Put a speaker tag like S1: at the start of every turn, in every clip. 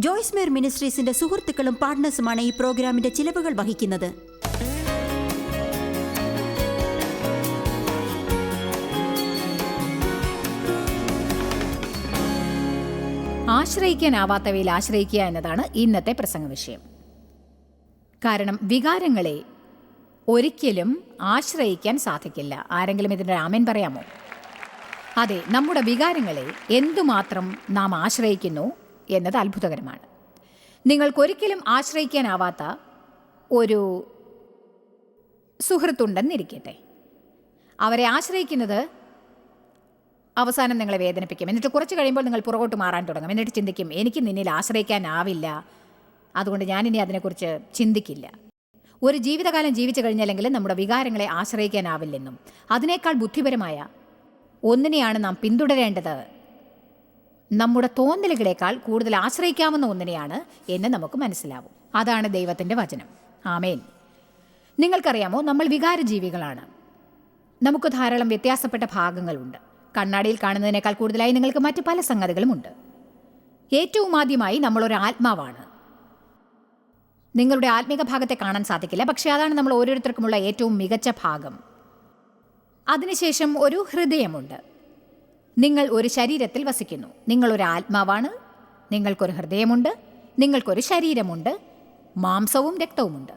S1: ജോയ്സ് മേർ മിനിസ്ട്രീസിന്റെ സുഹൃത്തുക്കളും പാർട്ട്നേഴ്സുമാണ് ഈ പ്രോഗ്രാമിന്റെ ചിലവുകൾ വഹിക്കുന്നത്.
S2: ആശ്രയിക്കാനാവാത്തവയിൽ ആശ്രയിക്കുക എന്നതാണ് ഇന്നത്തെ പ്രസംഗ വിഷയം. കാരണം വികാരങ്ങളെ ഒരിക്കലും ആശ്രയിക്കാൻ സാധിക്കില്ല. ആരെങ്കിലും ഇതിൻ്റെ ആമേൻ പറയാമോ? അതെ, നമ്മുടെ വികാരങ്ങളെ എന്തുമാത്രം നാം ആശ്രയിക്കുന്നു എന്നത് അത്ഭുതകരമാണ്. നിങ്ങൾക്കൊരിക്കലും ആശ്രയിക്കാനാവാത്ത ഒരു സുഹൃത്തുണ്ടെന്നിരിക്കട്ടെ. അവരെ ആശ്രയിക്കുന്നത് അവസാനം നിങ്ങളെ വേദനിപ്പിക്കും. എന്നിട്ട് കുറച്ച് കഴിയുമ്പോൾ നിങ്ങൾ പുറകോട്ട് മാറാൻ തുടങ്ങും. എന്നിട്ട് ചിന്തിക്കും, എനിക്ക് നിന്നിൽ ആശ്രയിക്കാനാവില്ല, അതുകൊണ്ട് ഞാനിനി അതിനെക്കുറിച്ച് ചിന്തിക്കില്ല. ഒരു ജീവിതകാലം ജീവിച്ചു കഴിഞ്ഞാലെങ്കിലും നമ്മുടെ വികാരങ്ങളെ ആശ്രയിക്കാനാവില്ലെന്നും അതിനേക്കാൾ ബുദ്ധിപരമായ ഒന്നിനെയാണ് നാം പിന്തുടരേണ്ടത്, നമ്മുടെ തോന്നലുകളേക്കാൾ കൂടുതൽ ആശ്രയിക്കാവുന്ന ഒന്നിനെയാണ് എന്ന് നമുക്ക് മനസ്സിലാവും. അതാണ് ദൈവത്തിൻ്റെ വചനം. ആമേൻ. നിങ്ങൾക്കറിയാമോ, നമ്മൾ വികാരജീവികളാണ്. നമുക്ക് ധാരാളം വ്യത്യാസപ്പെട്ട ഭാഗങ്ങളുണ്ട്. കണ്ണാടിയിൽ കാണുന്നതിനേക്കാൾ കൂടുതലായി നിങ്ങൾക്ക് മറ്റ് പല സംഗതികളുമുണ്ട്. ഏറ്റവും ആദ്യമായി നമ്മളൊരു ആത്മാവാണ്. നിങ്ങളുടെ ആത്മീക ഭാഗത്തെ കാണാൻ സാധിക്കില്ല, പക്ഷേ അതാണ് നമ്മൾ ഓരോരുത്തർക്കുമുള്ള ഏറ്റവും മികച്ച ഭാഗം. അതിനുശേഷം ഒരു ഹൃദയമുണ്ട്. നിങ്ങൾ ഒരു ശരീരത്തിൽ വസിക്കുന്നു. നിങ്ങളൊരു ആത്മാവാണ്, നിങ്ങൾക്കൊരു ഹൃദയമുണ്ട്, നിങ്ങൾക്കൊരു ശരീരമുണ്ട്, മാംസവും രക്തവുമുണ്ട്.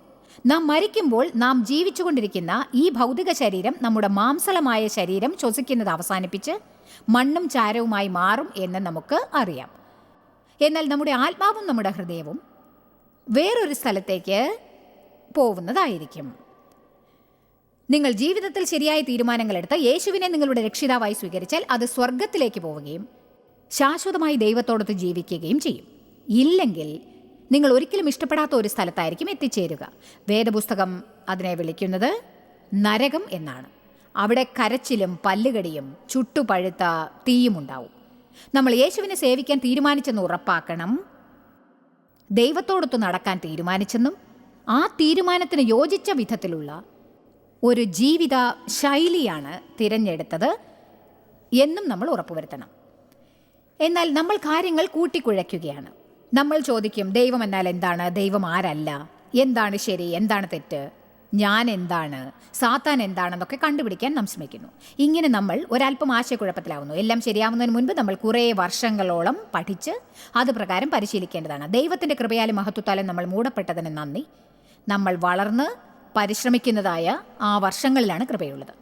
S2: നാം മരിക്കുമ്പോൾ നാം ജീവിച്ചുകൊണ്ടിരിക്കുന്ന ഈ ഭൗതിക ശരീരം നമ്മുടെ മാംസളമായ ശരീരം ശ്വസിക്കുന്നത് അവസാനിപ്പിച്ച് മണ്ണും ചാരവുമായി മാറും എന്ന് നമുക്ക് അറിയാം. എന്നാൽ നമ്മുടെ ആത്മാവും നമ്മുടെ ഹൃദയവും വേറൊരു സ്ഥലത്തേക്ക് പോകുന്നതായിരിക്കും. നിങ്ങൾ ജീവിതത്തിൽ ശരിയായ തീരുമാനങ്ങളെടുത്ത് യേശുവിനെ നിങ്ങളുടെ രക്ഷിതാവായി സ്വീകരിച്ചാൽ അത് സ്വർഗത്തിലേക്ക് പോവുകയും ശാശ്വതമായി ദൈവത്തോടൊത്ത് ജീവിക്കുകയും ചെയ്യും. ഇല്ലെങ്കിൽ നിങ്ങൾ ഒരിക്കലും ഇഷ്ടപ്പെടാത്ത ഒരു സ്ഥലത്തായിരിക്കും എത്തിച്ചേരുക. വേദപുസ്തകം അതിനെ വിളിക്കുന്നത് നരകം എന്നാണ്. അവിടെ കരച്ചിലും പല്ലുകടിയും ചുട്ടുപഴുത്ത തീയും ഉണ്ടാവും. നമ്മൾ യേശുവിനെ സേവിക്കാൻ തീരുമാനിച്ചെന്ന് ഉറപ്പാക്കണം. ദൈവത്തോടൊത്ത് നടക്കാൻ തീരുമാനിച്ചെന്നും ആ തീരുമാനത്തിന് യോജിച്ച വിധത്തിലുള്ള ഒരു ജീവിത ശൈലിയാണ് തിരഞ്ഞെടുത്തത് എന്നും നമ്മൾ ഉറപ്പുവരുത്തണം. എന്നാൽ നമ്മൾ കാര്യങ്ങൾ കൂട്ടിക്കുഴയ്ക്കുകയാണ്. നമ്മൾ ചോദിക്കും, ദൈവം എന്നാൽ എന്താണ്? ദൈവം ആരല്ല? എന്താണ് ശരി? എന്താണ് തെറ്റ്? ഞാൻ എന്താണ്? സാത്താൻ എന്താണെന്നൊക്കെ കണ്ടുപിടിക്കാൻ നാം ശ്രമിക്കുന്നു. ഇങ്ങനെ നമ്മൾ ഒരല്പം ആശയക്കുഴപ്പത്തിലാവുന്നു. എല്ലാം ശരിയാവുന്നതിന് മുൻപ് നമ്മൾ കുറേ വർഷങ്ങളോളം പഠിച്ച് അത് പ്രകാരം പരിശീലിക്കേണ്ടതാണ്. ദൈവത്തിൻ്റെ കൃപയാലും മഹത്വത്താലും നമ്മൾ മൂടപ്പെട്ടതിന് നന്ദി. നമ്മൾ വളർന്ന് പരിശ്രമിക്കുന്നതായ ആ വർഷങ്ങളിലാണ് കൃപയുള്ളത്.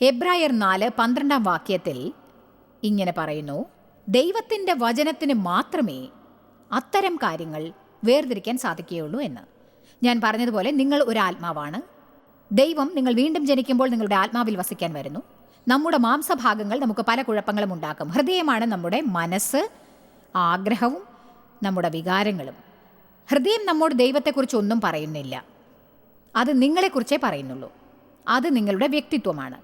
S2: എബ്രായർ 4:12 ഇങ്ങനെ പറയുന്നു, ദൈവത്തിൻ്റെ വചനത്തിന് മാത്രമേ അത്തരം കാര്യങ്ങൾ വേർതിരിക്കാൻ സാധിക്കുകയുള്ളൂ എന്ന്. ഞാൻ പറഞ്ഞതുപോലെ നിങ്ങൾ ഒരു ആത്മാവാണ്. ദൈവം നിങ്ങൾ വീണ്ടും ജനിക്കുമ്പോൾ നിങ്ങളുടെ ആത്മാവിൽ വസിക്കാൻ വരുന്നു. നമ്മുടെ മാംസഭാഗങ്ങൾ നമുക്ക് പല കുഴപ്പങ്ങളും ഉണ്ടാക്കും. ഹൃദയമാണ് നമ്മുടെ മനസ്സ്, ആഗ്രഹവും നമ്മുടെ വികാരങ്ങളും. ഹൃദയം നമ്മോട് ദൈവത്തെക്കുറിച്ച് ഒന്നും പറയുന്നില്ല. അത് നിങ്ങളെക്കുറിച്ചേ പറയുന്നുള്ളൂ. അത് നിങ്ങളുടെ വ്യക്തിത്വമാണ്.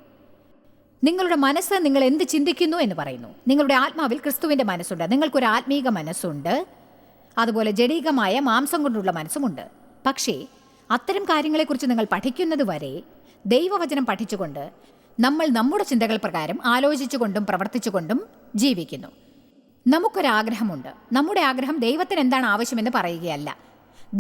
S2: നിങ്ങളുടെ മനസ്സ് നിങ്ങൾ എന്ത് ചിന്തിക്കുന്നു എന്ന് പറയുന്നു. നിങ്ങളുടെ ആത്മാവിൽ ക്രിസ്തുവിൻ്റെ മനസ്സുണ്ട്. നിങ്ങൾക്കൊരു ആത്മീക മനസ്സുണ്ട്, അതുപോലെ ജഡീകമായ മാംസം കൊണ്ടുള്ള മനസ്സുമുണ്ട്. പക്ഷേ അത്തരം കാര്യങ്ങളെക്കുറിച്ച് നിങ്ങൾ പഠിക്കുന്നത് വരെ ദൈവവചനം പഠിച്ചുകൊണ്ട് നമ്മൾ നമ്മുടെ ചിന്തകൾ പ്രകാരം ആലോചിച്ചുകൊണ്ടും പ്രവർത്തിച്ചുകൊണ്ടും ജീവിക്കുന്നു. നമുക്കൊരാഗ്രഹമുണ്ട്. നമ്മുടെ ആഗ്രഹം ദൈവത്തിന് എന്താണ് ആവശ്യമെന്ന് പറയുകയല്ല,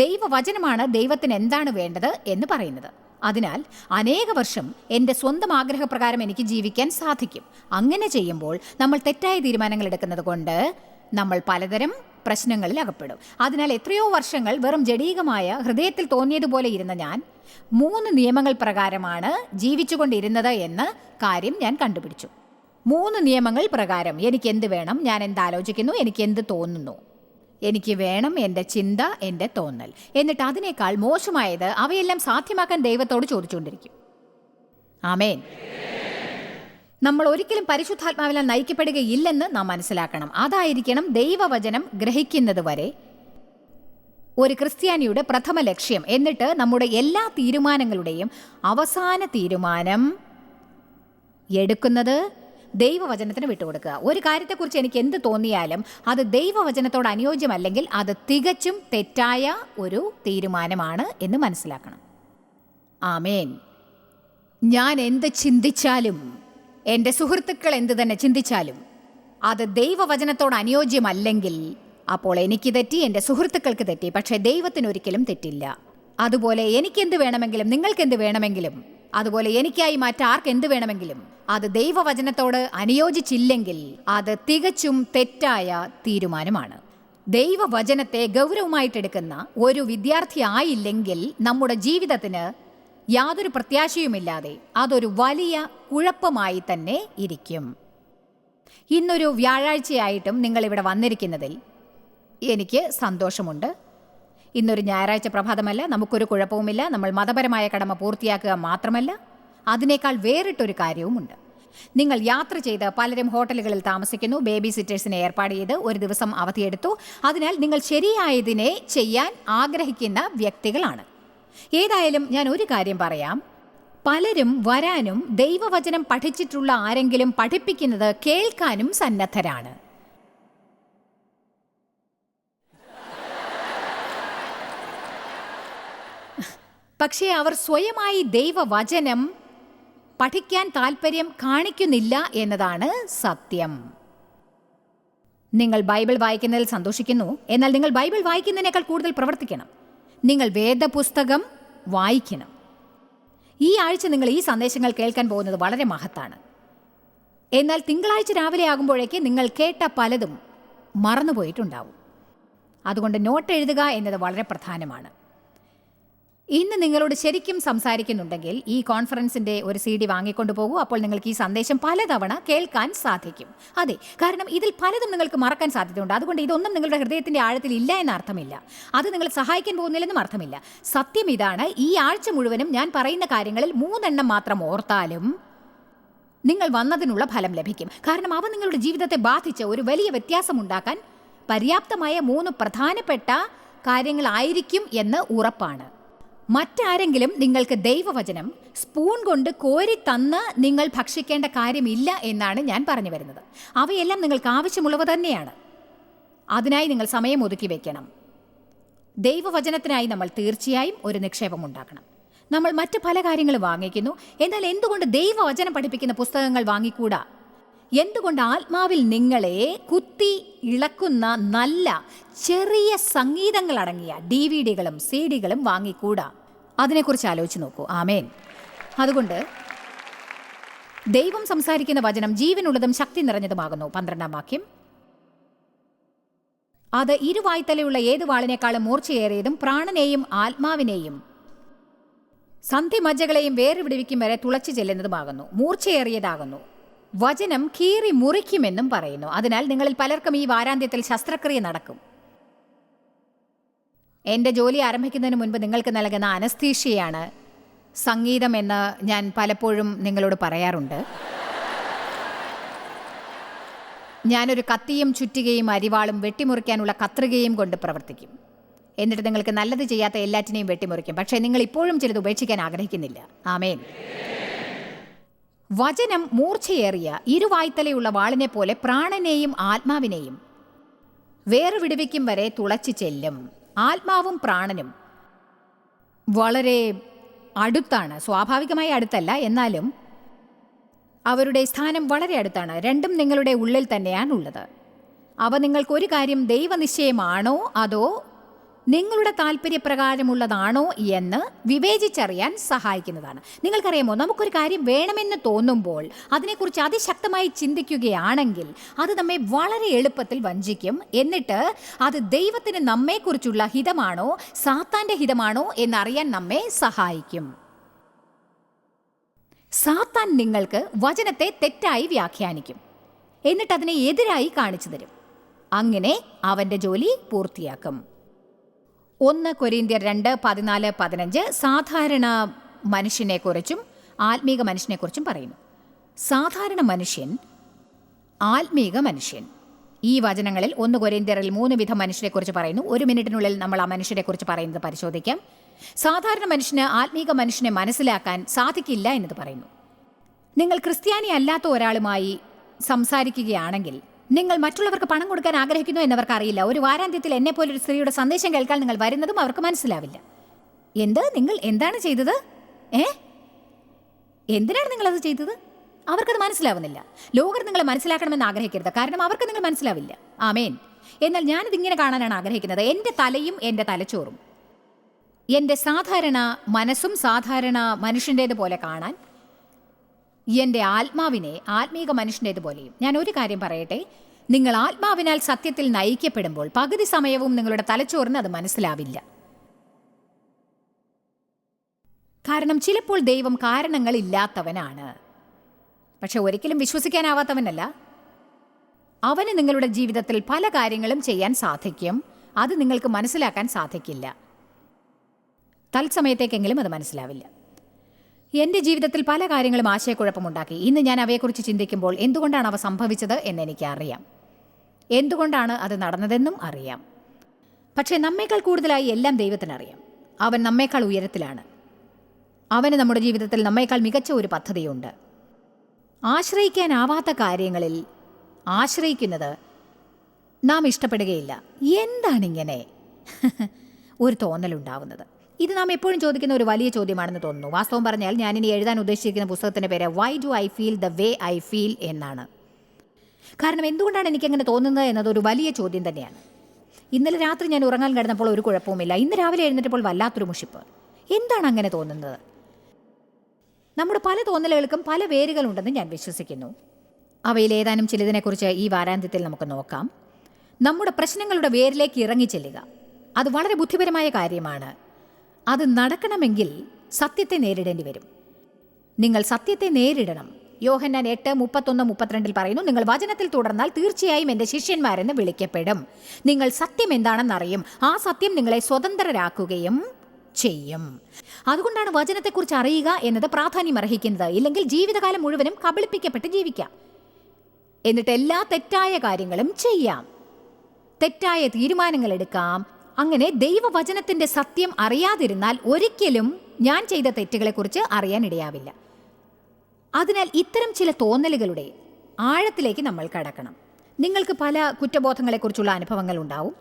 S2: ദൈവവചനമാണ് ദൈവത്തിന് എന്താണ് വേണ്ടത് എന്ന് പറയുന്നത്. അതിനാൽ അനേക വർഷം എൻ്റെ സ്വന്തം ആഗ്രഹപ്രകാരം എനിക്ക് ജീവിക്കാൻ സാധിക്കും. അങ്ങനെ ചെയ്യുമ്പോൾ നമ്മൾ തെറ്റായ തീരുമാനങ്ങൾ എടുക്കുന്നത് കൊണ്ട് നമ്മൾ പലതരം പ്രശ്നങ്ങളിൽ അകപ്പെടും. അതിനാൽ എത്രയോ വർഷങ്ങൾ വെറും ജഡീകമായ ഹൃദയത്തിൽ തോന്നിയതുപോലെ ഇരുന്ന ഞാൻ 3 നിയമങ്ങൾ പ്രകാരമാണ് ജീവിച്ചുകൊണ്ടിരുന്നത് എന്ന കാര്യം ഞാൻ കണ്ടുപിടിച്ചു. 3 നിയമങ്ങൾ പ്രകാരം എനിക്ക് എന്ത് വേണം, ഞാൻ എന്താലോചിക്കുന്നു, എനിക്ക് എന്ത് തോന്നുന്നു, എനിക്ക് വേണം, എൻ്റെ ചിന്ത, എൻ്റെ തോന്നൽ. എന്നിട്ട് അതിനേക്കാൾ മോശമായത് അവയെല്ലാം സാധ്യമാക്കാൻ ദൈവത്തോട് ചോദിച്ചുകൊണ്ടിരിക്കും. ആമേൻ. നമ്മൾ ഒരിക്കലും പരിശുദ്ധാത്മാവിനാൽ നയിക്കപ്പെടുകയില്ലെന്ന് നാം മനസ്സിലാക്കണം. അതായിരിക്കണം ദൈവവചനം ഗ്രഹിക്കുന്നത് വരെ ഒരു ക്രിസ്ത്യാനിയുടെ പ്രഥമ ലക്ഷ്യം. എന്നിട്ട് നമ്മുടെ എല്ലാ തീരുമാനങ്ങളുടെയും അവസാന തീരുമാനം എടുക്കുന്നത് ദൈവവചനത്തിന് വിട്ടുകൊടുക്കുക. ഒരു കാര്യത്തെക്കുറിച്ച് എനിക്ക് എന്ത് തോന്നിയാലും അത് ദൈവവചനത്തോട് അനുയോജ്യമല്ലെങ്കിൽ അത് തികച്ചും തെറ്റായ ഒരു തീരുമാനമാണ് എന്ന് മനസ്സിലാക്കണം. ആമേൻ. ഞാൻ എന്ത് ചിന്തിച്ചാലും, എൻ്റെ സുഹൃത്തുക്കൾ എന്ത് തന്നെ ചിന്തിച്ചാലും അത് ദൈവവചനത്തോട് അനുയോജ്യമല്ലെങ്കിൽ അപ്പോൾ എനിക്ക് തെറ്റി, എൻ്റെ സുഹൃത്തുക്കൾക്ക് തെറ്റി, പക്ഷേ ദൈവത്തിന് ഒരിക്കലും തെറ്റില്ല. അതുപോലെ എനിക്കെന്ത് വേണമെങ്കിലും, നിങ്ങൾക്കെന്ത് വേണമെങ്കിലും, അതുപോലെ എനിക്കായി മറ്റാർക്ക് എന്ത് വേണമെങ്കിലും, അത് ദൈവവചനത്തോട് അനുയോജിച്ചില്ലെങ്കിൽ അത് തികച്ചും തെറ്റായ തീരുമാനമാണ്. ദൈവവചനത്തെ ഗൗരവമായിട്ടെടുക്കുന്ന ഒരു വിദ്യാർത്ഥി ആയില്ലെങ്കിൽ നമ്മുടെ ജീവിതത്തിന് യാതൊരു പ്രത്യാശയുമില്ലാതെ അതൊരു വലിയ കുഴപ്പമായി തന്നെ ഇരിക്കും. ഇന്നൊരു വ്യാഴാഴ്ചയായിട്ടും നിങ്ങളിവിടെ വന്നിരിക്കുന്നതിൽ എനിക്ക് സന്തോഷമുണ്ട്. ഇന്നൊരു ഞായറാഴ്ച പ്രഭാതമല്ല, നമുക്കൊരു കുഴപ്പവുമില്ല. നമ്മൾ മതപരമായ കടമ പൂർത്തിയാക്കുക മാത്രമല്ല, അതിനേക്കാൾ വേറിട്ടൊരു കാര്യവുമുണ്ട്. നിങ്ങൾ യാത്ര ചെയ്ത് പലരും ഹോട്ടലുകളിൽ താമസിക്കുന്നു, ബേബി സിറ്റേഴ്സിനെ ഏർപ്പാട് ചെയ്ത് ഒരു ദിവസം അവധിയെടുത്തു. അതിനാൽ നിങ്ങൾ ശരിയായതിനെ ചെയ്യാൻ ആഗ്രഹിക്കുന്ന വ്യക്തികളാണ്. ഏതായാലും ഞാൻ ഒരു കാര്യം പറയാം, പലരും വരാനും ദൈവവചനം പഠിച്ചിട്ടുള്ള ആരെങ്കിലും പഠിപ്പിക്കുന്നത് കേൾക്കാനും സന്നദ്ധരാണ്. പക്ഷേ അവർ സ്വയമായി ദൈവവചനം പഠിക്കാൻ താല്പര്യം കാണിക്കുന്നില്ല എന്നതാണ് സത്യം. നിങ്ങൾ ബൈബിൾ വായിക്കുന്നതിൽ സന്തോഷിക്കുന്നു, എന്നാൽ നിങ്ങൾ ബൈബിൾ വായിക്കുന്നതിനേക്കാൾ കൂടുതൽ പ്രവർത്തിക്കണം. നിങ്ങൾ വേദപുസ്തകം വായിക്കണം. ഈ ആഴ്ച നിങ്ങൾ ഈ സന്ദേശങ്ങൾ കേൾക്കാൻ പോകുന്നത് വളരെ മഹത്താണ്. എന്നാൽ തിങ്കളാഴ്ച രാവിലെ ആകുമ്പോഴേക്ക് നിങ്ങൾ കേട്ട പലതും മറന്നുപോയിട്ടുണ്ടാവും. അതുകൊണ്ട് നോട്ട് എഴുതുക എന്നത് വളരെ പ്രധാനമാണ്. ഇന്ന് നിങ്ങളോട് ശരിക്കും സംസാരിക്കുന്നുണ്ടെങ്കിൽ ഈ കോൺഫറൻസിൻ്റെ ഒരു CD വാങ്ങിക്കൊണ്ടു പോകൂ. അപ്പോൾ നിങ്ങൾക്ക് ഈ സന്ദേശം പലതവണ കേൾക്കാൻ സാധിക്കും. അതെ, കാരണം ഇതിൽ പലതും നിങ്ങൾക്ക് മറക്കാൻ സാധ്യതയുണ്ട്. അതുകൊണ്ട് ഇതൊന്നും നിങ്ങളുടെ ഹൃദയത്തിൻ്റെ ആഴത്തിൽ ഇല്ല എന്ന അർത്ഥമില്ല. അത് നിങ്ങളെ സഹായിക്കാൻ പോകുന്നില്ലെന്നും അർത്ഥമില്ല. സത്യം ഇതാണ്, ഈ ആഴ്ച മുഴുവനും ഞാൻ പറയുന്ന കാര്യങ്ങളിൽ 3 എണ്ണം മാത്രം ഓർത്താലും നിങ്ങൾ വന്നതിനുള്ള ഫലം ലഭിക്കും. കാരണം അവ നിങ്ങളുടെ ജീവിതത്തെ ബാധിച്ച് ഒരു വലിയ വ്യത്യാസമുണ്ടാക്കാൻ പര്യാപ്തമായ 3 പ്രധാനപ്പെട്ട കാര്യങ്ങളായിരിക്കും എന്ന് ഉറപ്പാണ്. മറ്റാരെങ്കിലും നിങ്ങൾക്ക് ദൈവവചനം സ്പൂൺ കൊണ്ട് കോരി തന്ന് നിങ്ങൾ ഭക്ഷിക്കേണ്ട കാര്യമില്ല എന്നാണ് ഞാൻ പറഞ്ഞു വരുന്നത്. അവയെല്ലാം നിങ്ങൾക്ക് ആവശ്യമുള്ളവ തന്നെയാണ്. അതിനായി നിങ്ങൾ സമയം ഒതുക്കി വയ്ക്കണം. ദൈവവചനത്തിനായി നമ്മൾ തീർച്ചയായും ഒരു നിക്ഷേപം ഉണ്ടാക്കണം. നമ്മൾ മറ്റ് പല കാര്യങ്ങളും വാങ്ങിക്കുന്നു, എന്നാൽ എന്തുകൊണ്ട് ദൈവവചനം പഠിപ്പിക്കുന്ന പുസ്തകങ്ങൾ വാങ്ങിക്കൂടാ? എന്തുകൊണ്ട് ആത്മാവിൽ നിങ്ങളെ കുത്തി ഇളക്കുന്ന നല്ല ചെറിയ സംഗീതങ്ങളടങ്ങിയ DVD-കളും CD-കളും വാങ്ങിക്കൂടാ? അതിനെക്കുറിച്ച് ആലോചിച്ച് നോക്കൂ. ആമേൻ. അതുകൊണ്ട് ദൈവം സംസാരിക്കുന്ന വചനം ജീവനുള്ളതും ശക്തി നിറഞ്ഞതുമാകുന്നു. 12-ാം വാക്യം. അത് ഇരുവായ്ത്തലയുള്ള ഏത് വാളിനേക്കാളും മൂർച്ചയേറിയതും പ്രാണനെയും ആത്മാവിനെയും സന്ധിമജ്ജകളെയും വേർപിടിവിക്കും വരെ തുളച്ചു ചെല്ലുന്നതുമാകുന്നു. മൂർച്ചയേറിയതാകുന്നു. വചനം കീറി മുറിക്കുമെന്നും പറയുന്നു. അതിനാൽ നിങ്ങളിൽ പലർക്കും ഈ വാരാന്ത്യത്തിൽ ശസ്ത്രക്രിയ നടക്കും. എൻ്റെ ജോലി ആരംഭിക്കുന്നതിന് മുൻപ് നിങ്ങൾക്ക് നൽകുന്ന അനസ്തീഷ്യയാണ് സംഗീതം എന്ന് ഞാൻ പലപ്പോഴും നിങ്ങളോട് പറയാറുണ്ട്. ഞാനൊരു കത്തിയും ചുറ്റികയും അരിവാളും വെട്ടിമുറിക്കാനുള്ള കത്രികയും കൊണ്ട് പ്രവർത്തിക്കും. എന്നിട്ട് നിങ്ങൾക്ക് നല്ലത് ചെയ്യാത്ത എല്ലാറ്റിനെയും വെട്ടിമുറിക്കും. പക്ഷേ നിങ്ങൾ ഇപ്പോഴും ചിലത് ഉപേക്ഷിക്കാൻ ആഗ്രഹിക്കുന്നില്ല. ആമേൻ. വചനം മൂർച്ചയേറിയ ഇരുവായ്ത്തലയുള്ള വാളിനെ പോലെ പ്രാണനെയും ആത്മാവിനെയും വേർവിടുവിക്കും വരെ തുളച്ചു ചെല്ലും. ആത്മാവും പ്രാണനും വളരെ അടുത്താണ്. സ്വാഭാവികമായി അടുത്തല്ല, എന്നാലും അവരുടെ സ്ഥാനം വളരെ അടുത്താണ്. രണ്ടും നിങ്ങളുടെ ഉള്ളിൽ തന്നെയാണ് ഉള്ളത്. അവ നിങ്ങൾക്കൊരു കാര്യം ദൈവനിശ്ചയമാണോ അതോ നിങ്ങളുടെ താല്പര്യപ്രകാരമുള്ളതാണോ എന്ന് വിവേചിച്ചറിയാൻ സഹായിക്കുന്നതാണ്. നിങ്ങൾക്കറിയാമോ, നമുക്കൊരു കാര്യം വേണമെന്ന് തോന്നുമ്പോൾ അതിനെക്കുറിച്ച് അതിശക്തമായി ചിന്തിക്കുകയാണെങ്കിൽ അത് നമ്മെ വളരെ എളുപ്പത്തിൽ വഞ്ചിക്കും. എന്നിട്ട് അത് ദൈവത്തിന് നമ്മെക്കുറിച്ചുള്ള ഹിതമാണോ സാത്താൻ്റെ ഹിതമാണോ എന്നറിയാൻ നമ്മെ സഹായിക്കും. സാത്താൻ നിങ്ങൾക്ക് വചനത്തെ തെറ്റായി വ്യാഖ്യാനിക്കും, എന്നിട്ട് അതിനെ എതിരായി കാണിച്ചു തരും. അങ്ങനെ അവൻ്റെ ജോലി പൂർത്തിയാക്കും. 1 കൊരിന്ത്യർ 2:14-15 സാധാരണ മനുഷ്യനെക്കുറിച്ചും ആത്മീക മനുഷ്യനെക്കുറിച്ചും പറയുന്നു. സാധാരണ മനുഷ്യൻ, ആത്മീക മനുഷ്യൻ. ഈ വചനങ്ങളിൽ 1 കൊരിന്ത്യരിൽ 3 വിധം മനുഷ്യരെക്കുറിച്ച് പറയുന്നു. 1 മിനിറ്റിനുള്ളിൽ നമ്മൾ ആ മനുഷ്യരെക്കുറിച്ച് പറയുന്നത് പരിശോധിക്കാം. സാധാരണ മനുഷ്യന് ആത്മീക മനുഷ്യനെ മനസ്സിലാക്കാൻ സാധിക്കില്ല എന്നത് പറയുന്നു. നിങ്ങൾ ക്രിസ്ത്യാനി അല്ലാത്ത ഒരാളുമായി സംസാരിക്കുകയാണെങ്കിൽ നിങ്ങൾ മറ്റുള്ളവർക്ക് പണം കൊടുക്കാൻ ആഗ്രഹിക്കുന്നു എന്നവർക്ക് അറിയില്ല. ഒരു വാരാന്ത്യത്തിൽ എന്നെപ്പോലൊരു സ്ത്രീയുടെ സന്ദേശം കേൾക്കാൻ നിങ്ങൾ വരുന്നതും അവർക്ക് മനസ്സിലാവില്ല. നിങ്ങൾ എന്താണ് ചെയ്തത്? എന്തിനാണ് നിങ്ങളത് ചെയ്തത്? അവർക്കത് മനസ്സിലാവുന്നില്ല. ലോകർ നിങ്ങളെ മനസ്സിലാക്കണമെന്ന് ആഗ്രഹിക്കരുത്, കാരണം അവർക്ക് നിങ്ങൾ മനസ്സിലാവില്ല. ആമേൻ. എന്നാൽ ഞാനിതിങ്ങനെ കാണാനാണ് ആഗ്രഹിക്കുന്നത്. എൻ്റെ തലയും എൻ്റെ തലച്ചോറും എൻ്റെ സാധാരണ മനസ്സും സാധാരണ മനുഷ്യൻ്റേതുപോലെ കാണാൻ, എൻ്റെ ആത്മാവിനെ ആത്മീക മനുഷ്യൻ്റേതുപോലെയും. ഞാൻ ഒരു കാര്യം പറയട്ടെ, നിങ്ങൾ ആത്മാവിനാൽ സത്യത്തിൽ നയിക്കപ്പെടുമ്പോൾ പകുതി സമയവും നിങ്ങളുടെ തലച്ചോറിന് അത് മനസ്സിലാവില്ല. കാരണം ചിലപ്പോൾ ദൈവം കാരണങ്ങളില്ലാത്തവനാണ്, പക്ഷെ ഒരിക്കലും വിശ്വസിക്കാനാവാത്തവനല്ല. അവന് നിങ്ങളുടെ ജീവിതത്തിൽ പല കാര്യങ്ങളും ചെയ്യാൻ സാധിക്കും. അത് നിങ്ങൾക്ക് മനസ്സിലാക്കാൻ സാധിക്കില്ല. തത്സമയത്തേക്കെങ്കിലും അത് മനസ്സിലാവില്ല. എൻ്റെ ജീവിതത്തിൽ പല കാര്യങ്ങളും ആശയക്കുഴപ്പമുണ്ടാക്കി. ഇന്ന് ഞാൻ അവയെക്കുറിച്ച് ചിന്തിക്കുമ്പോൾ എന്തുകൊണ്ടാണ് അവ സംഭവിച്ചത് എന്നെനിക്കറിയാം, എന്തുകൊണ്ടാണ് അത് നടന്നതെന്നും അറിയാം. പക്ഷേ നമ്മേക്കാൾ കൂടുതലായി എല്ലാം ദൈവത്തിനറിയാം. അവൻ നമ്മേക്കാൾ ഉയരത്തിലാണ്. അവന് നമ്മുടെ ജീവിതത്തിൽ നമ്മേക്കാൾ മികച്ച ഒരു പദ്ധതിയുണ്ട്. ആശ്രയിക്കാനാവാത്ത കാര്യങ്ങളിൽ ആശ്രയിക്കുന്നത് നാം ഇഷ്ടപ്പെടുകയില്ല. എന്താണിങ്ങനെ ഒരു തോന്നലുണ്ടാവുന്നത്? ഇത് നാം എപ്പോഴും ചോദിക്കുന്ന ഒരു വലിയ ചോദ്യമാണെന്ന് തോന്നുന്നു. വാസ്തവം പറഞ്ഞാൽ ഞാനിനി എഴുതാൻ ഉദ്ദേശിച്ചിരിക്കുന്ന പുസ്തകത്തിൻ്റെ പേര് why do I feel the way I feel എന്നാണ്. കാരണം എന്തുകൊണ്ടാണ് എനിക്കങ്ങനെ തോന്നുന്നത് എന്നതൊരു വലിയ ചോദ്യം തന്നെയാണ്. ഇന്നലെ രാത്രി ഞാൻ ഉറങ്ങാൻ കിടന്നപ്പോൾ ഒരു കുഴപ്പവുമില്ല. ഇന്ന് രാവിലെ എഴുന്നേറ്റപ്പോൾ വല്ലാത്തൊരു മുഷിപ്പ്. എന്താണ് അങ്ങനെ തോന്നുന്നത്? നമ്മുടെ പല തോന്നലുകൾക്കും പല വേരുകളുണ്ടെന്ന് ഞാൻ വിശ്വസിക്കുന്നു. അവയിൽ ഏതാനും ചിലതിനെക്കുറിച്ച് ഈ വാരാന്ത്യത്തിൽ നമുക്ക് നോക്കാം. നമ്മുടെ പ്രശ്നങ്ങളുടെ വേരിലേക്ക് ഇറങ്ങിച്ചെല്ലുക. അത് വളരെ ബുദ്ധിപരമായ കാര്യമാണ്. അത് നടക്കണമെങ്കിൽ സത്യത്തെ നേരിടേണ്ടി വരും. നിങ്ങൾ സത്യത്തെ നേരിടണം. യോഹന്നാൻ 8:31-32 പറയുന്നു, നിങ്ങൾ വചനത്തിൽ തുടർന്നാൽ തീർച്ചയായും എൻ്റെ ശിഷ്യന്മാരെന്ന് വിളിക്കപ്പെടും. നിങ്ങൾ സത്യം എന്താണെന്നറിയും. ആ സത്യം നിങ്ങളെ സ്വതന്ത്രരാക്കുകയും ചെയ്യും. അതുകൊണ്ടാണ് വചനത്തെക്കുറിച്ച് അറിയുക എന്നത് പ്രാധാന്യം അർഹിക്കുന്നത്. ഇല്ലെങ്കിൽ ജീവിതകാലം മുഴുവനും കബളിപ്പിക്കപ്പെട്ട് ജീവിക്കാം. എന്നിട്ട് എല്ലാ തെറ്റായ കാര്യങ്ങളും ചെയ്യാം, തെറ്റായ തീരുമാനങ്ങൾ എടുക്കാം. അങ്ങനെ ദൈവവചനത്തിൻ്റെ സത്യം അറിയാതിരുന്നാൽ ഒരിക്കലും ഞാൻ ചെയ്ത തെറ്റുകളെക്കുറിച്ച് അറിയാനിടയാവില്ല. അതിനാൽ ഇത്തരം ചില തോന്നലുകളുടെ ആഴത്തിലേക്ക് നമ്മൾ കടക്കണം. നിങ്ങൾക്ക് പല കുറ്റബോധങ്ങളെക്കുറിച്ചുള്ള അനുഭവങ്ങൾ ഉണ്ടാവും.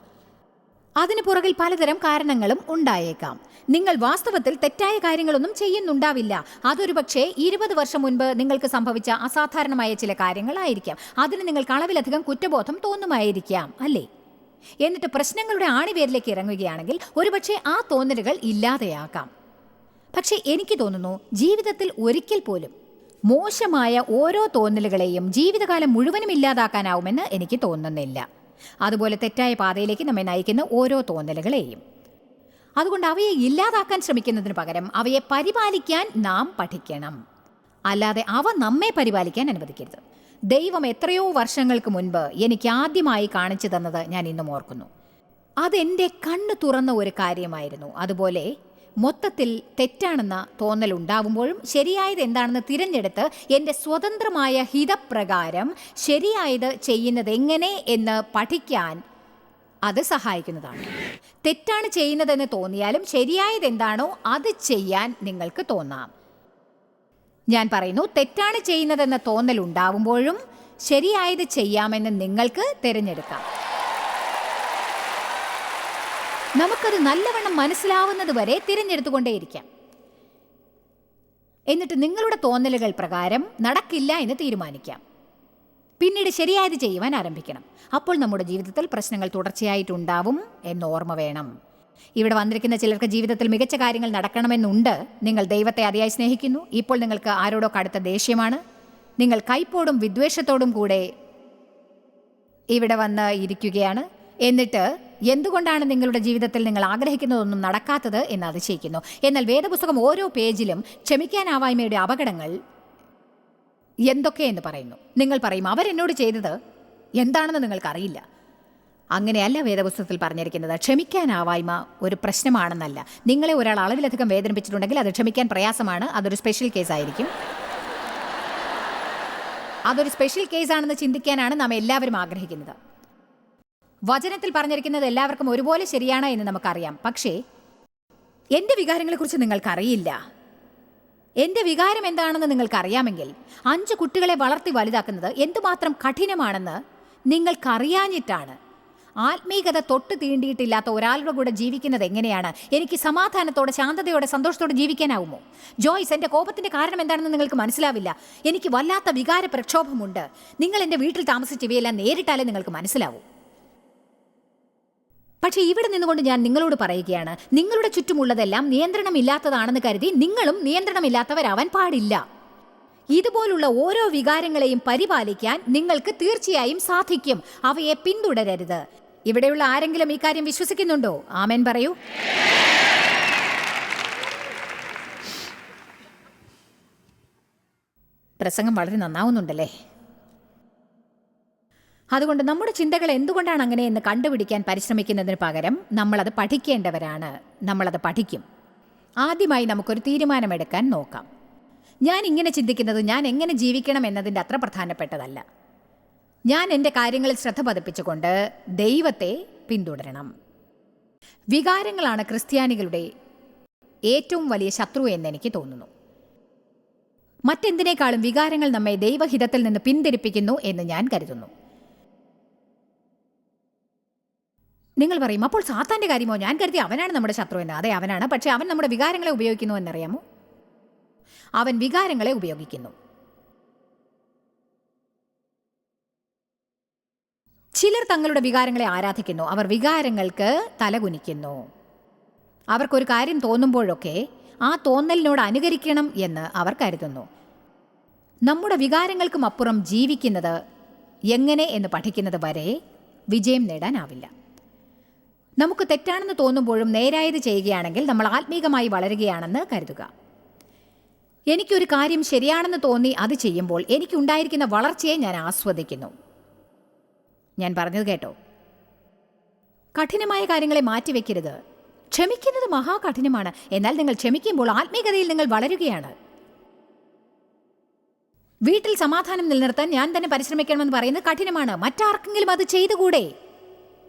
S2: അതിന് പുറകിൽ പലതരം കാരണങ്ങളും ഉണ്ടായേക്കാം. നിങ്ങൾ വാസ്തവത്തിൽ തെറ്റായ കാര്യങ്ങളൊന്നും ചെയ്യുന്നുണ്ടാവില്ല. അതൊരു പക്ഷേ 20 വർഷം മുൻപ് നിങ്ങൾക്ക് സംഭവിച്ച അസാധാരണമായ ചില കാര്യങ്ങളായിരിക്കാം. അതിന് നിങ്ങൾക്ക് അളവിലധികം കുറ്റബോധം തോന്നുമായിരിക്കാം, അല്ലേ? എന്നിട്ട് പ്രശ്നങ്ങളുടെ ആണിവേരിലേക്ക് ഇറങ്ങുകയാണെങ്കിൽ ഒരുപക്ഷെ ആ തോന്നലുകൾ ഇല്ലാതെയാക്കാം. പക്ഷേ എനിക്ക് തോന്നുന്നു ജീവിതത്തിൽ ഒരിക്കൽ പോലും മോശമായ ഓരോ തോന്നലുകളെയും ജീവിതകാലം മുഴുവനും ഇല്ലാതാക്കാനാവുമെന്ന് എനിക്ക് തോന്നുന്നില്ല. അതുപോലെ തെറ്റായ പാതയിലേക്ക് നമ്മെ നയിക്കുന്ന ഓരോ തോന്നലുകളെയും. അതുകൊണ്ട് അവയെ ഇല്ലാതാക്കാൻ ശ്രമിക്കുന്നതിന് പകരം അവയെ പരിപാലിക്കാൻ നാം പഠിക്കണം. അല്ലാതെ അവ നമ്മെ പരിപാലിക്കാൻ അനുവദിക്കരുത്. ദൈവം എത്രയോ വർഷങ്ങൾക്ക് മുൻപ് എനിക്ക് ആദ്യമായി കാണിച്ചു തന്നത് ഞാൻ ഇന്നും ഓർക്കുന്നു. അതെൻ്റെ കണ്ണ് തുറന്ന ഒരു കാര്യമായിരുന്നു. അതുപോലെ മൊത്തത്തിൽ തെറ്റാണെന്ന തോന്നൽ ഉണ്ടാവുമ്പോഴും ശരിയായത് എന്താണെന്ന് തിരഞ്ഞെടുത്ത് എൻ്റെ സ്വതന്ത്രമായ ഹിതപ്രകാരം ശരിയായത് ചെയ്യുന്നത് എങ്ങനെ എന്ന് പഠിക്കാൻ അത് സഹായിക്കുന്നതാണ്. തെറ്റാണ് ചെയ്യുന്നതെന്ന് തോന്നിയാലും ശരിയായത് എന്താണോ അത് ചെയ്യാൻ നിങ്ങൾക്ക് തോന്നാം. ഞാൻ പറയുന്നു, തെറ്റാണ് ചെയ്യുന്നതെന്ന തോന്നൽ ഉണ്ടാവുമ്പോഴും ശരിയായത് ചെയ്യാമെന്ന് നിങ്ങൾക്ക് തിരഞ്ഞെടുക്കാം. നമുക്കത് നല്ലവണ്ണം മനസ്സിലാവുന്നത് വരെ തിരഞ്ഞെടുത്തുകൊണ്ടേയിരിക്കാം. എന്നിട്ട് നിങ്ങളുടെ തോന്നലുകൾ പ്രകാരം നടക്കില്ല എന്ന് തീരുമാനിക്കാം. പിന്നീട് ശരിയായത് ചെയ്യുവാൻ ആരംഭിക്കണം. അപ്പോൾ നമ്മുടെ ജീവിതത്തിൽ പ്രശ്നങ്ങൾ തുടർച്ചയായിട്ടുണ്ടാവും എന്ന് ഓർമ്മ വേണം. ഇവിടെ വന്നിരിക്കുന്ന ചിലർക്ക് ജീവിതത്തിൽ മികച്ച കാര്യങ്ങൾ നടക്കണമെന്നുണ്ട്. നിങ്ങൾ ദൈവത്തെ അതിയായി സ്നേഹിക്കുന്നു. ഇപ്പോൾ നിങ്ങൾക്ക് ആരോടോ കടുത്ത ദേഷ്യമാണ്. നിങ്ങൾ കൈപ്പോടും വിദ്വേഷത്തോടും കൂടെ ഇവിടെ വന്ന് ഇരിക്കുകയാണ്. എന്നിട്ട് എന്തുകൊണ്ടാണ് നിങ്ങളുടെ ജീവിതത്തിൽ നിങ്ങൾ ആഗ്രഹിക്കുന്നതൊന്നും നടക്കാത്തത് എന്ന് അതിശയിക്കുന്നു. എന്നാൽ വേദപുസ്തകം ഓരോ പേജിലും ക്ഷമിക്കാനാവായ്മയുടെ അപകടങ്ങൾ എന്തൊക്കെയെന്ന് പറയുന്നു. നിങ്ങൾ പറയും, അവരെന്നോട് ചെയ്തത് എന്താണെന്ന് നിങ്ങൾക്കറിയില്ല. അങ്ങനെയല്ല വേദപുസ്തകത്തിൽ പറഞ്ഞിരിക്കുന്നത്. ക്ഷമിക്കാനാവായ്മ ഒരു പ്രശ്നമാണെന്നല്ല. നിങ്ങളെ ഒരാൾ അളവിലധികം വേദനിപ്പിച്ചിട്ടുണ്ടെങ്കിൽ അത് ക്ഷമിക്കാൻ പ്രയാസമാണ്. അതൊരു സ്പെഷ്യൽ കേസായിരിക്കും. അതൊരു സ്പെഷ്യൽ കേസാണെന്ന് ചിന്തിക്കാനാണ് നാം എല്ലാവരും ആഗ്രഹിക്കുന്നത്. വചനത്തിൽ പറഞ്ഞിരിക്കുന്നത് എല്ലാവർക്കും ഒരുപോലെ ശരിയാണ് എന്ന് നമുക്കറിയാം. പക്ഷേ എൻ്റെ വികാരങ്ങളെക്കുറിച്ച് നിങ്ങൾക്കറിയില്ല. എൻ്റെ വികാരം എന്താണെന്ന് നിങ്ങൾക്കറിയാമെങ്കിൽ 5 കുട്ടികളെ വളർത്തി വലുതാക്കുന്നത് എന്തുമാത്രം കഠിനമാണെന്ന് നിങ്ങൾക്കറിയാഞ്ഞിട്ടാണ്. ആത്മീകത തൊട്ട് തീണ്ടിയിട്ടില്ലാത്ത ഒരാളുടെ കൂടെ ജീവിക്കുന്നത് എങ്ങനെയാണ്? എനിക്ക് സമാധാനത്തോടെ, ശാന്തതയോടെ, സന്തോഷത്തോടെ ജീവിക്കാനാവുമോ? ജോയ്സ്, എൻ്റെ കോപത്തിൻ്റെ കാരണം എന്താണെന്ന് നിങ്ങൾക്ക് മനസ്സിലാവില്ല. എനിക്ക് വല്ലാത്ത വികാര പ്രക്ഷോഭമുണ്ട്. നിങ്ങൾ എൻ്റെ വീട്ടിൽ താമസിച്ച് ഇവയെല്ലാം നേരിട്ടാലേ നിങ്ങൾക്ക് മനസ്സിലാവൂ. പക്ഷേ ഇവിടെ നിന്നുകൊണ്ട് ഞാൻ നിങ്ങളോട് പറയുകയാണ്, നിങ്ങളുടെ ചുറ്റുമുള്ളതെല്ലാം നിയന്ത്രണമില്ലാത്തതാണെന്ന് കരുതി നിങ്ങളും നിയന്ത്രണമില്ലാത്തവരാവാൻ പാടില്ല. ഇതുപോലുള്ള ഓരോ വികാരങ്ങളെയും പരിപാലിക്കാൻ നിങ്ങൾക്ക് തീർച്ചയായും സാധിക്കും. അവയെ പിന്തുടരരുത്. ഇവിടെയുള്ള ആരെങ്കിലും ഈ കാര്യം വിശ്വസിക്കുന്നുണ്ടോ? ആമേൻ പറയൂ. പ്രസംഗം വളരെ നന്നാവുന്നുണ്ടല്ലേ? അതുകൊണ്ട് നമ്മുടെ ചിന്തകൾ എന്തുകൊണ്ടാണ് അങ്ങനെയെന്ന് കണ്ടുപിടിക്കാൻ പരിശ്രമിക്കുന്നതിന് പകരം നമ്മളത് പഠിക്കേണ്ടവരാണ്. നമ്മളത് പഠിക്കും. ആദ്യമായി നമുക്കൊരു തീരുമാനമെടുക്കാൻ നോക്കാം. ഞാൻ ഇങ്ങനെ ചിന്തിക്കുന്നത് ഞാൻ എങ്ങനെ ജീവിക്കണം എന്നതിൻ്റെ അത്ര പ്രധാനപ്പെട്ടതല്ല. ഞാൻ എൻ്റെ കാര്യങ്ങളിൽ ശ്രദ്ധ പതിപ്പിച്ചുകൊണ്ട് ദൈവത്തെ പിന്തുടരണം. വികാരങ്ങളാണ് ക്രിസ്ത്യാനികളുടെ ഏറ്റവും വലിയ ശത്രു എന്നെനിക്ക് തോന്നുന്നു. മറ്റെന്തിനേക്കാളും വികാരങ്ങൾ നമ്മെ ദൈവഹിതത്തിൽ നിന്ന് പിന്തിരിപ്പിക്കുന്നു എന്ന് ഞാൻ കരുതുന്നു. നിങ്ങൾ പറയും, അപ്പോൾ സാത്താൻ്റെ കാര്യമോ? ഞാൻ കരുതി അവനാണ് നമ്മുടെ ശത്രു എന്ന്. അതെ, അവനാണ്. പക്ഷെ അവൻ നമ്മുടെ വികാരങ്ങളെ ഉപയോഗിക്കുന്നു എന്നറിയാമോ? അവൻ വികാരങ്ങളെ ഉപയോഗിക്കുന്നു. ചിലർ തങ്ങളുടെ വികാരങ്ങളെ ആരാധിക്കുന്നു. അവർ വികാരങ്ങൾക്ക് തലകുനിക്കുന്നു. അവർക്കൊരു കാര്യം തോന്നുമ്പോഴൊക്കെ ആ തോന്നലിനോട് അനുകരിക്കണം എന്ന് അവർ കരുതുന്നു. നമ്മുടെ വികാരങ്ങൾക്കും അപ്പുറം ജീവിക്കുന്നത് എങ്ങനെ എന്ന് പഠിക്കുന്നത് വരെ വിജയം നേടാനാവില്ല. നമുക്ക് തെറ്റാണെന്ന് തോന്നുമ്പോഴും നേരായത് ചെയ്യുകയാണെങ്കിൽ നമ്മൾ ആത്മീകമായി വളരുകയാണെന്ന് കരുതുക. എനിക്കൊരു കാര്യം ശരിയാണെന്ന് തോന്നി അത് ചെയ്യുമ്പോൾ എനിക്കുണ്ടായിരിക്കുന്ന വളർച്ചയെ ഞാൻ ആസ്വദിക്കുന്നു. ഞാൻ പറഞ്ഞത് കേട്ടോ? കഠിനമായ കാര്യങ്ങളെ മാറ്റിവെക്കരുത്. ക്ഷമിക്കുന്നത് മഹാകഠിനമാണ്. എന്നാൽ നിങ്ങൾ ക്ഷമിക്കുമ്പോൾ ആത്മീയതയിൽ നിങ്ങൾ വളരുകയാണ്. വീട്ടിൽ സമാധാനം നിലനിർത്താൻ ഞാൻ തന്നെ പരിശ്രമിക്കണമെന്ന് പറയുന്നത് കഠിനമാണ്. മറ്റാർക്കെങ്കിലും അത് ചെയ്തുകൂടെ?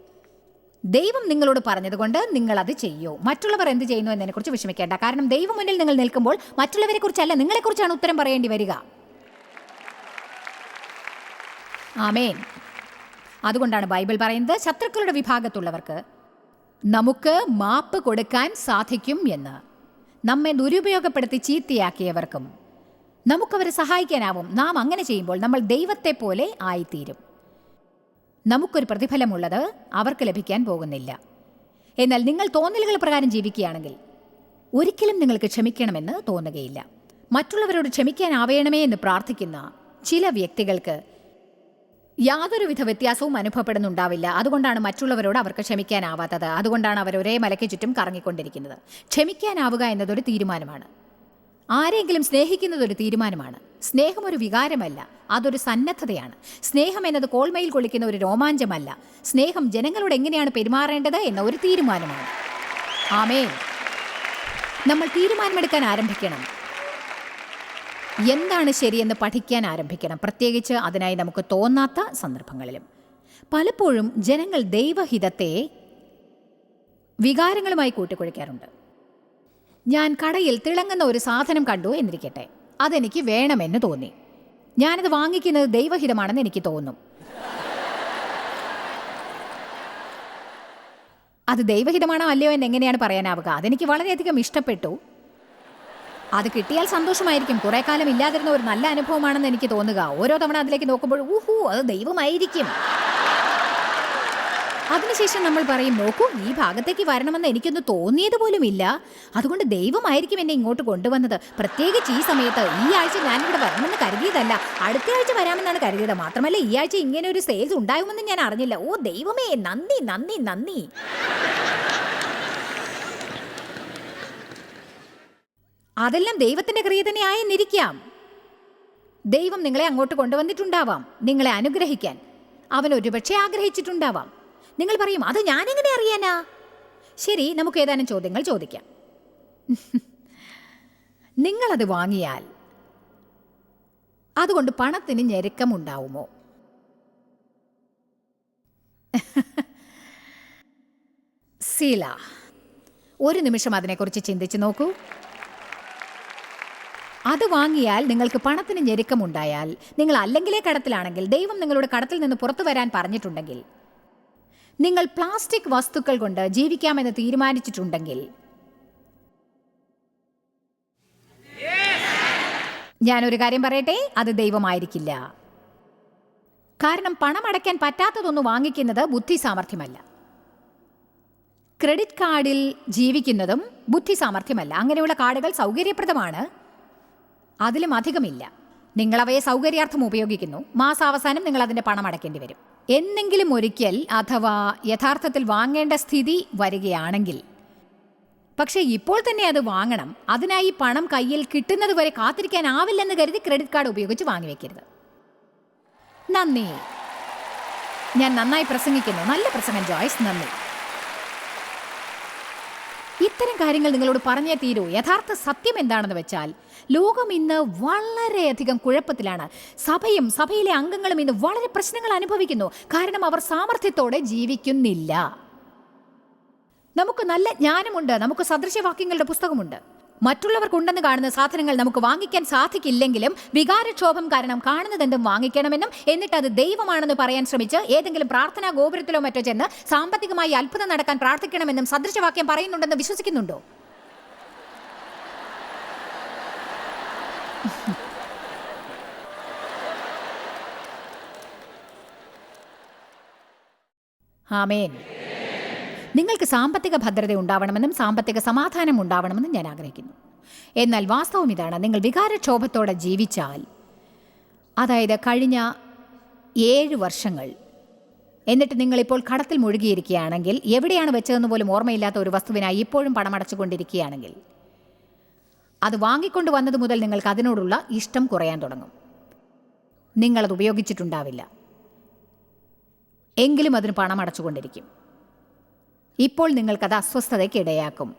S2: ദൈവം നിങ്ങളോട് പറഞ്ഞതുകൊണ്ട് നിങ്ങൾ അത് ചെയ്യൂ. മറ്റുള്ളവർ എന്ത് ചെയ്യുന്നു എന്നതിനെക്കുറിച്ച് വിഷമിക്കേണ്ട. കാരണം ദൈവം മുന്നിൽ നിങ്ങൾ നിൽക്കുമ്പോൾ മറ്റുള്ളവരെ കുറിച്ചല്ല, നിങ്ങളെക്കുറിച്ചാണ് ഉത്തരം പറയേണ്ടി വരിക. ആമേൻ. അതുകൊണ്ടാണ് ബൈബിൾ പറയുന്നത്, ശത്രുക്കളുടെ വിഭാഗത്തുള്ളവർക്ക് നമുക്ക് മാപ്പ് കൊടുക്കാൻ സാധിക്കും എന്ന്. നമ്മെ ദുരുപയോഗപ്പെടുത്തി ചീത്തയാക്കിയവർക്കും നമുക്കവരെ സഹായിക്കാനാവും. നാം അങ്ങനെ ചെയ്യുമ്പോൾ നമ്മൾ ദൈവത്തെ പോലെ ആയിത്തീരും. നമുക്കൊരു പ്രതിഫലമുള്ളത് അവർക്ക് ലഭിക്കാൻ പോകുന്നില്ല. എന്നാൽ നിങ്ങൾ തോന്നലുകൾ പ്രകാരം ജീവിക്കുകയാണെങ്കിൽ ഒരിക്കലും നിങ്ങൾക്ക് ക്ഷമിക്കണമെന്ന് തോന്നുകയില്ല. മറ്റുള്ളവരോട് ക്ഷമിക്കാനാവേണമേ എന്ന് പ്രാർത്ഥിക്കുന്ന ചില വ്യക്തികൾക്ക് യാതൊരുവിധ വ്യത്യാസവും അനുഭവപ്പെടുന്നുണ്ടാവില്ല. അതുകൊണ്ടാണ് മറ്റുള്ളവരോട് അവർക്ക് ക്ഷമിക്കാനാവാത്തത്. അതുകൊണ്ടാണ് അവർ ഒരേ മലയ്ക്ക് ചുറ്റും കറങ്ങിക്കൊണ്ടിരിക്കുന്നത്. ക്ഷമിക്കാനാവുക എന്നതൊരു തീരുമാനമാണ്. ആരെങ്കിലും സ്നേഹിക്കുന്നതൊരു തീരുമാനമാണ്. സ്നേഹം ഒരു വികാരമല്ല, അതൊരു സന്നദ്ധതയാണ്. സ്നേഹം എന്നത് കോൾമയിൽ കൊള്ളിക്കുന്ന ഒരു രോമാഞ്ചമല്ല. സ്നേഹം ജനങ്ങളോട് എങ്ങനെയാണ് പെരുമാറേണ്ടത് എന്ന ഒരു തീരുമാനമാണ്. ആമേൻ. നമ്മൾ തീരുമാനമെടുക്കാൻ ആരംഭിക്കണം. എന്താണ് ശരിയെന്ന് പഠിക്കാൻ ആരംഭിക്കണം, പ്രത്യേകിച്ച് അതിനായി നമുക്ക് തോന്നാത്ത സന്ദർഭങ്ങളിലും. പലപ്പോഴും ജനങ്ങൾ ദൈവഹിതത്തെ വികാരങ്ങളുമായി കൂട്ടിക്കുഴയ്ക്കാറുണ്ട്. ഞാൻ കടയിൽ തിളങ്ങുന്ന ഒരു സാധനം കണ്ടു എന്നിരിക്കട്ടെ. അതെനിക്ക് വേണമെന്ന് തോന്നി. ഞാനത് വാങ്ങിക്കുന്നത് ദൈവഹിതമാണെന്ന് എനിക്ക് തോന്നും. അത് ദൈവഹിതമാണോ അല്ലയോ എന്ന് എങ്ങനെയാണ് പറയാനാവുക? അതെനിക്ക് വളരെയധികം ഇഷ്ടപ്പെട്ടു. അത് കിട്ടിയാൽ സന്തോഷമായിരിക്കും. കുറേ കാലം ഇല്ലാതിരുന്ന ഒരു നല്ല അനുഭവമാണെന്ന് എനിക്ക് തോന്നുക. ഓരോ തവണ അതിലേക്ക് നോക്കുമ്പോൾ അത് ദൈവമായിരിക്കും. അതിനുശേഷം നമ്മൾ പറയും, നോക്കൂ, ഈ ഭാഗത്തേക്ക് വരണമെന്ന് എനിക്കൊന്ന് തോന്നിയത് പോലുമില്ല. അതുകൊണ്ട് ദൈവമായിരിക്കും എന്നെ ഇങ്ങോട്ട് കൊണ്ടുവന്നത്. പ്രത്യേകിച്ച് ഈ സമയത്ത്. ഈ ആഴ്ച ഞാനിവിടെ വരണമെന്ന് കരുതിയതല്ല, അടുത്ത ആഴ്ച വരാമെന്നാണ് കരുതിയത്. മാത്രമല്ല ഈ ആഴ്ച ഇങ്ങനെ ഒരു സെയിൽസ് ഉണ്ടാകുമെന്ന് ഞാൻ അറിഞ്ഞില്ല. ഓ ദൈവമേ, നന്ദി നന്ദി നന്ദി. അതെല്ലാം ദൈവത്തിന്റെ ക്രിയ തന്നെ ആയെന്നിരിക്കാം. ദൈവം നിങ്ങളെ അങ്ങോട്ട് കൊണ്ടുവന്നിട്ടുണ്ടാവാം, നിങ്ങളെ അനുഗ്രഹിക്കാൻ. അവൻ ഒരുപക്ഷെ ആഗ്രഹിച്ചിട്ടുണ്ടാവാം. നിങ്ങൾ പറയും, അത് ഞാനെങ്ങനെ അറിയാനാ? ശരി, നമുക്ക് ഏതാനും ചോദ്യങ്ങൾ ചോദിക്കാം. നിങ്ങളത് വാങ്ങിയാൽ അതുകൊണ്ട് പണത്തിന് ഞെരുക്കമുണ്ടാവുമോ? സീല, ഒരു നിമിഷം അതിനെക്കുറിച്ച് ചിന്തിച്ചു നോക്കൂ. അത് വാങ്ങിയാൽ നിങ്ങൾക്ക് പണത്തിന് ഞെരുക്കമുണ്ടായാൽ, നിങ്ങൾ അല്ലെങ്കിലേ കടത്തിലാണെങ്കിൽ, ദൈവം നിങ്ങളുടെ കടത്തിൽ നിന്ന് പുറത്തു വരാൻ പറഞ്ഞിട്ടുണ്ടെങ്കിൽ, നിങ്ങൾ പ്ലാസ്റ്റിക് വസ്തുക്കൾ കൊണ്ട് ജീവിക്കാമെന്ന് തീരുമാനിച്ചിട്ടുണ്ടെങ്കിൽ, ഞാനൊരു കാര്യം പറയട്ടെ, അത് ദൈവമായിരിക്കില്ല. കാരണം പണം അടയ്ക്കാൻ പറ്റാത്തതൊന്നും വാങ്ങിക്കുന്നത് ബുദ്ധി സാമർഥ്യമല്ല. ക്രെഡിറ്റ് കാർഡിൽ ജീവിക്കുന്നതും ബുദ്ധി സാമർഥ്യമല്ല. അങ്ങനെയുള്ള കാർഡുകൾ സൗകര്യപ്രദമാണ്, അതിലും അധികമില്ല. നിങ്ങളവയെ സൗകര്യാർത്ഥം ഉപയോഗിക്കുന്നു. മാസാവസാനം നിങ്ങൾ അതിൻ്റെ പണം അടയ്ക്കേണ്ടി വരും. എന്നെങ്കിലും ഒരിക്കൽ അഥവാ യഥാർത്ഥത്തിൽ വാങ്ങേണ്ട സ്ഥിതി വരികയാണെങ്കിൽ, പക്ഷേ ഇപ്പോൾ തന്നെ അത് വാങ്ങണം. അതിനായി പണം കയ്യിൽ കിട്ടുന്നത് വരെ കാത്തിരിക്കാനാവില്ലെന്ന് കരുതി ക്രെഡിറ്റ് കാർഡ് ഉപയോഗിച്ച് വാങ്ങിവെക്കരുത്. നന്ദി. ഞാൻ നന്നായി പ്രസംഗിക്കുന്നു. നല്ല പ്രസംഗം ജോയ്സ്, നന്ദി. ഇത്തരം കാര്യങ്ങൾ നിങ്ങളോട് പറഞ്ഞേ തീരൂ. യഥാർത്ഥ സത്യം എന്താണെന്ന് വെച്ചാൽ, ലോകം ഇന്ന് വളരെയധികം കുഴപ്പത്തിലാണ്. സഭയിലെ അംഗങ്ങളും ഇന്ന് വളരെ പ്രശ്നങ്ങൾ അനുഭവിക്കുന്നു. കാരണം അവർ സാമർഥ്യത്തോടെ ജീവിക്കുന്നില്ല. നമുക്ക് നല്ല ജ്ഞാനമുണ്ട്, നമുക്ക് സദൃശവാക്യങ്ങളുടെ പുസ്തകമുണ്ട്. മറ്റുള്ളവർക്കുണ്ടെന്ന് കാണുന്ന സാധനങ്ങൾ നമുക്ക് വാങ്ങിക്കാൻ സാധിക്കില്ലെങ്കിലും വികാരക്ഷോഭം കാരണം കാണുന്നതെന്തും വാങ്ങിക്കണമെന്നും എന്നിട്ട് അത് ദൈവമാണെന്ന് പറയാൻ ശ്രമിച്ച് ഏതെങ്കിലും പ്രാർത്ഥനാ ഗോപുരത്തിലോ മറ്റോ ചെന്ന് സാമ്പത്തികമായി അത്ഭുതം നടക്കാൻ പ്രാർത്ഥിക്കണമെന്നും സദൃശവാക്യം പറയുന്നുണ്ടെന്ന് വിശ്വസിക്കുന്നുണ്ടോ? ആമേൻ. നിങ്ങൾക്ക് സാമ്പത്തിക ഭദ്രത ഉണ്ടാവണമെന്നും സാമ്പത്തിക സമാധാനം ഉണ്ടാവണമെന്നും ഞാൻ ആഗ്രഹിക്കുന്നു. എന്നാൽ വാസ്തവം ഇതാണ്, നിങ്ങൾ വികാരക്ഷോഭത്തോടെ ജീവിച്ചാൽ, അതായത് കഴിഞ്ഞ 7 വർഷങ്ങൾ, എന്നിട്ട് നിങ്ങളിപ്പോൾ കടത്തിൽ മുഴുകിയിരിക്കുകയാണെങ്കിൽ, എവിടെയാണ് വെച്ചതെന്ന് പോലും ഓർമ്മയില്ലാത്ത ഒരു വസ്തുവിനായി ഇപ്പോഴും പണമടച്ചുകൊണ്ടിരിക്കുകയാണെങ്കിൽ, അത് വാങ്ങിക്കൊണ്ട് വന്നത് മുതൽ നിങ്ങൾക്ക് അതിനോടുള്ള ഇഷ്ടം കുറയാൻ തുടങ്ങും. നിങ്ങളത് ഉപയോഗിച്ചിട്ടുണ്ടാവില്ല, എങ്കിലും അതിന് പണം അടച്ചുകൊണ്ടിരിക്കും. ഇപ്പോൾ നിങ്ങൾക്കത് അസ്വസ്ഥതയ്ക്ക് ഇടയാക്കും.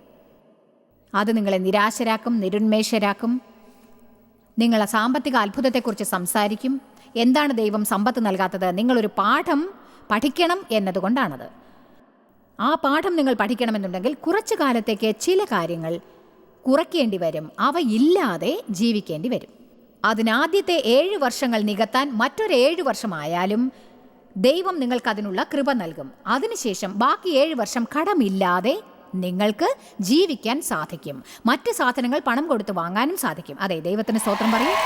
S2: അത് നിങ്ങളെ നിരാശരാക്കും, നിരുന്മേഷരാക്കും. നിങ്ങൾ സാമ്പത്തിക അത്ഭുതത്തെക്കുറിച്ച് സംസാരിക്കും. എന്താണ് ദൈവം സമ്പത്ത് നൽകാത്തത്? നിങ്ങളൊരു പാഠം പഠിക്കണം എന്നതുകൊണ്ടാണത്. ആ പാഠം നിങ്ങൾ പഠിക്കണമെന്നുണ്ടെങ്കിൽ കുറച്ചു കാലത്തേക്ക് ചില കാര്യങ്ങൾ കുറയ്ക്കേണ്ടി വരും. അവ ഇല്ലാതെ ജീവിക്കേണ്ടി വരും. അതിനാദ്യത്തെ 7 വർഷങ്ങൾ നികത്താൻ മറ്റൊരു 7 വർഷമായാലും ദൈവം നിങ്ങൾക്കതിനുള്ള കൃപ നൽകും. അതിനുശേഷം ബാക്കി 7 വർഷം കടമില്ലാതെ നിങ്ങൾക്ക് ജീവിക്കാൻ സാധിക്കും. മറ്റ് സാധനങ്ങൾ പണം കൊടുത്ത് വാങ്ങാനും സാധിക്കും. അതെ, ദൈവത്തിന് സ്തോത്രം പറയും.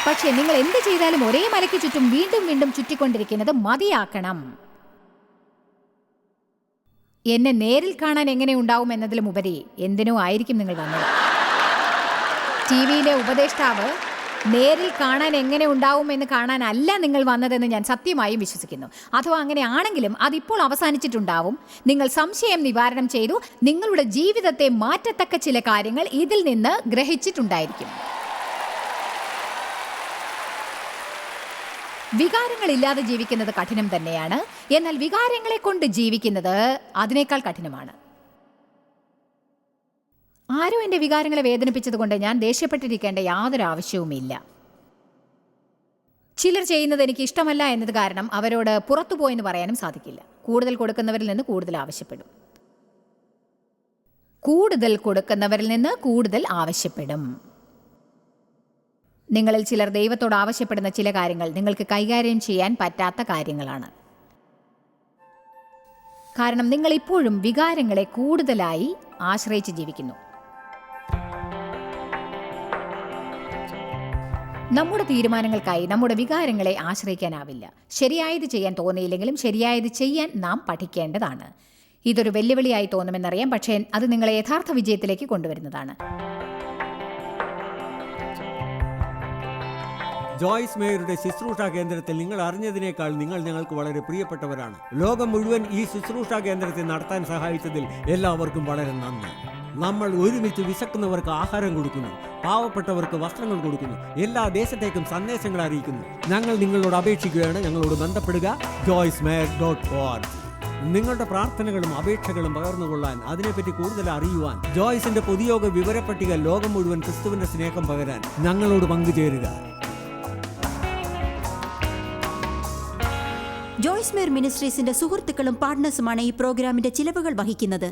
S2: പക്ഷേ നിങ്ങൾ എന്ത് ചെയ്താലും ഒരേ മലയ്ക്ക് ചുറ്റും വീണ്ടും വീണ്ടും ചുറ്റിക്കൊണ്ടിരിക്കുന്നത് മതിയാക്കണം. എന്നെ നേരിൽ കാണാൻ എങ്ങനെ ഉണ്ടാവും എന്നതിലും ഉപരി എന്തിനോ ആയിരിക്കും നിങ്ങൾ വന്നത്. ടിവിയിലെ ഉപദേഷ്ടാവ് നേരിൽ കാണാൻ എങ്ങനെ ഉണ്ടാവും എന്ന് കാണാനല്ല നിങ്ങൾ വന്നതെന്ന് ഞാൻ സത്യമായും വിശ്വസിക്കുന്നു. അഥവാ അങ്ങനെ ആണെങ്കിലും അതിപ്പോൾ അവസാനിച്ചിട്ടുണ്ടാവും. നിങ്ങൾ സംശയം നിവാരണം ചെയ്തു. നിങ്ങളുടെ ജീവിതത്തെ മാറ്റത്തക്ക ചില കാര്യങ്ങൾ ഇതിൽ നിന്ന് ഗ്രഹിച്ചിട്ടുണ്ടായിരിക്കും. വികാരങ്ങളില്ലാതെ ജീവിക്കുന്നത് കഠിനം തന്നെയാണ്. എന്നാൽ വികാരങ്ങളെ കൊണ്ട് ജീവിക്കുന്നത് അതിനേക്കാൾ കഠിനമാണ്. ആരോ എൻ്റെ വികാരങ്ങളെ വേദനിപ്പിച്ചതുകൊണ്ട് ഞാൻ ദേഷ്യപ്പെട്ടിരിക്കേണ്ട യാതൊരു ആവശ്യവുമില്ല. ചിലർ ചെയ്യുന്നത് എനിക്ക് ഇഷ്ടമല്ല എന്നത് കാരണം അവരോട് പുറത്തുപോയെന്ന് പറയാനും സാധിക്കില്ല. കൂടുതൽ കൊടുക്കുന്നവരിൽ നിന്ന് കൂടുതൽ ആവശ്യപ്പെടും. കൂടുതൽ കൊടുക്കുന്നവരിൽ നിന്ന് കൂടുതൽ ആവശ്യപ്പെടും. നിങ്ങളിൽ ചിലർ ദൈവത്തോട് ആവശ്യപ്പെടുന്ന ചില കാര്യങ്ങൾ നിങ്ങൾക്ക് കൈകാര്യം ചെയ്യാൻ പറ്റാത്ത കാര്യങ്ങളാണ്. കാരണം നിങ്ങൾ ഇപ്പോഴും വികാരങ്ങളെ കൂടുതലായി ആശ്രയിച്ച് ജീവിക്കുന്നു. നമ്മുടെ തീരുമാനങ്ങൾക്കായി നമ്മുടെ വികാരങ്ങളെ ആശ്രയിക്കാനാവില്ല. ശരിയായത് ചെയ്യാൻ തോന്നിയില്ലെങ്കിലും ശരിയായത് ചെയ്യാൻ നാം പഠിക്കേണ്ടതാണ്. ഇതൊരു വെല്ലുവിളിയായി തോന്നുമെന്നറിയാം, പക്ഷേ അത് നിങ്ങളെ യഥാർത്ഥ വിജയത്തിലേക്ക് കൊണ്ടുവരുന്നതാണ്.
S3: ജോയ്സ് മേയറുടെ ശുശ്രൂഷാ കേന്ദ്രത്തിൽ നിങ്ങൾ അറിഞ്ഞതിനേക്കാൾ നിങ്ങൾ ഞങ്ങൾക്ക് വളരെ പ്രിയപ്പെട്ടവരാണ്. ലോകം മുഴുവൻ ഈ ശുശ്രൂഷാ കേന്ദ്രത്തെ നടത്താൻ സഹായിച്ചതിൽ എല്ലാവർക്കും വളരെ നന്ദി. നമ്മൾ ഒരുമിച്ച് വിശക്കുന്നവർക്ക് ആഹാരം കൊടുക്കുന്നു, പാവപ്പെട്ടവർക്ക് വസ്ത്രങ്ങൾ കൊടുക്കുന്നു, എല്ലാ ദേശത്തേക്കും സന്ദേശങ്ങൾ അറിയിക്കുന്നു. ഞങ്ങൾ നിങ്ങളോട് അപേക്ഷിക്കുകയാണ്, ഞങ്ങളോട് ബന്ധപ്പെടുക. joycemeyer.org. നിങ്ങളുടെ പ്രാർത്ഥനകളും അപേക്ഷകളും പകർന്നുകൊള്ളാൻ, അതിനെപ്പറ്റി കൂടുതൽ അറിയുവാൻ, ജോയ്സിന്റെ പൊതുയോഗ വിവരപ്പട്ടിക ലോകം മുഴുവൻ ക്രിസ്തുവിന്റെ സ്നേഹം പകരാൻ ഞങ്ങളോട് പങ്കുചേരുക.
S1: ജോയ്സ് മേയർ മിനിസ്ട്രീസിന്റെ സുഹൃത്തുക്കളും പാർട്ട്നേഴ്സുമാണ് ഈ പ്രോഗ്രാമിന്റെ ചിലവുകൾ വഹിക്കുന്നത്.